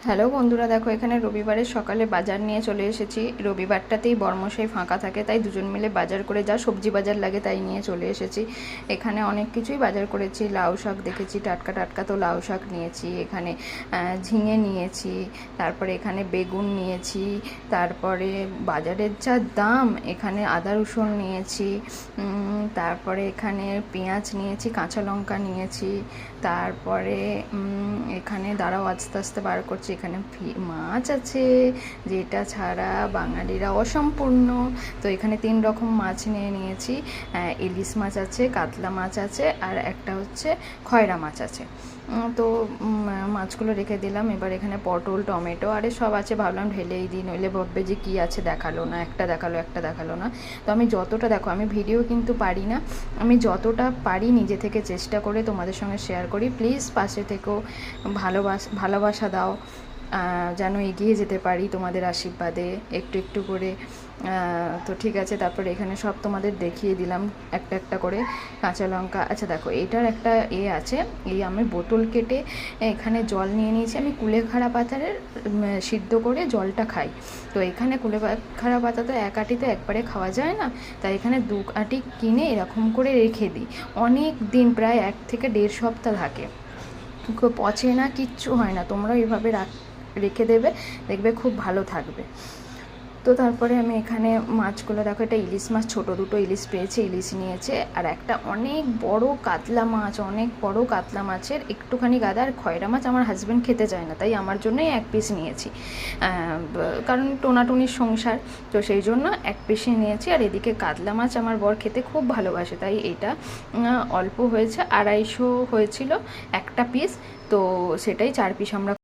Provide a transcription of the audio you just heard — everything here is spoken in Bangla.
হ্যালো বন্ধুরা, দেখো এখানে রবিবারের সকালে বাজার নিয়ে চলে এসেছি। রবিবারটাতেই বর্মশাই ফাঁকা থাকে, তাই দুজন মিলে বাজার করে যা সবজি বাজার লাগে তাই নিয়ে চলে এসেছি। এখানে অনেক কিছুই বাজার করেছি। লাউ শাক দেখেছি, টাটকা টাটকা তো লাউ শাক নিয়েছি। এখানে ঝিঙে নিয়েছি, তারপরে এখানে বেগুন নিয়েছি। তারপরে বাজারের যা দাম, এখানে আদা রসুন নিয়েছি। তারপরে এখানে পেঁয়াজ নিয়েছি, কাঁচা লঙ্কা নিয়েছি। তারপরে এখানে দাঁড়াও আস্তে আস্তে বার করছি। এখানে মাছ আছে, যেটা ছাড়া বাঙালিরা অসম্পূর্ণ। তো এখানে 3 রকম মাছ নিয়ে নিয়েছি। ইলিশ মাছ আছে, কাতলা মাছ আছে, আর একটা হচ্ছে খয়রা মাছ আছে। তো মাছগুলো রেখে দিলাম। এবার এখানে পটল, টমেটো আরে সব আছে, ভাবলাম ঢেলেই দিই, নইলে ভাববে যে কী আছে দেখালো না, একটা দেখালো না। তো আমি যতটা, দেখো আমি ভিডিও কিন্তু পারি না, আমি যতটা পারি নিজে থেকে চেষ্টা করে তোমাদের সঙ্গে শেয়ার করি। প্লিজ পাশে থেকেও, ভালোবাসা দাও, যেন এগিয়ে যেতে পারি তোমাদের আশীর্বাদে একটু একটু করে। তো ঠিক আছে, তারপরে এখানে সব তোমাদের দেখিয়ে দিলাম একটা একটা করে। কাঁচা লঙ্কা, আচ্ছা দেখো এটার একটা আছে, এই আমি বোতল কেটে এখানে জল নিয়ে নিয়েছি। আমি কুলেখাড়া পাতারের সিদ্ধ করে জলটা খাই। তো এখানে কুলেখাড়া পাতা তো এক আঁটি তো একবারে খাওয়া যায় না, তাই এখানে 2 আঁটি কিনে এরকম করে রেখে দিই। অনেক দিন, প্রায় 1 থেকে 1.5 সপ্তাহ থাকে, পচে না, কিচ্ছু হয় না। তোমরাও এইভাবে রেখে দেবে, দেখবে খুব ভালো থাকবে। তো তারপরে আমি এখানে মাছগুলো, দেখো এটা ইলিশ মাছ, ছোটো দুটো ইলিশ পেয়েছে, ইলিশ নিয়েছে। আর একটা অনেক বড় কাতলা মাছ, অনেক বড় কাতলা মাছের একটুখানি গাদা। আর খয়রা মাছ আমার হাজব্যান্ড খেতে চায় না, তাই আমার জন্যই 1 পিস নিয়েছি, কারণ টোনাটুনির সংসার, তো সেই জন্য 1 পিসই নিয়েছি। আর এদিকে কাতলা মাছ আমার বর খেতে খুব ভালোবাসে, তাই এটা অল্প হয়েছে, 250 হয়েছিল একটা পিস, তো সেটাই 4 পিস আমরা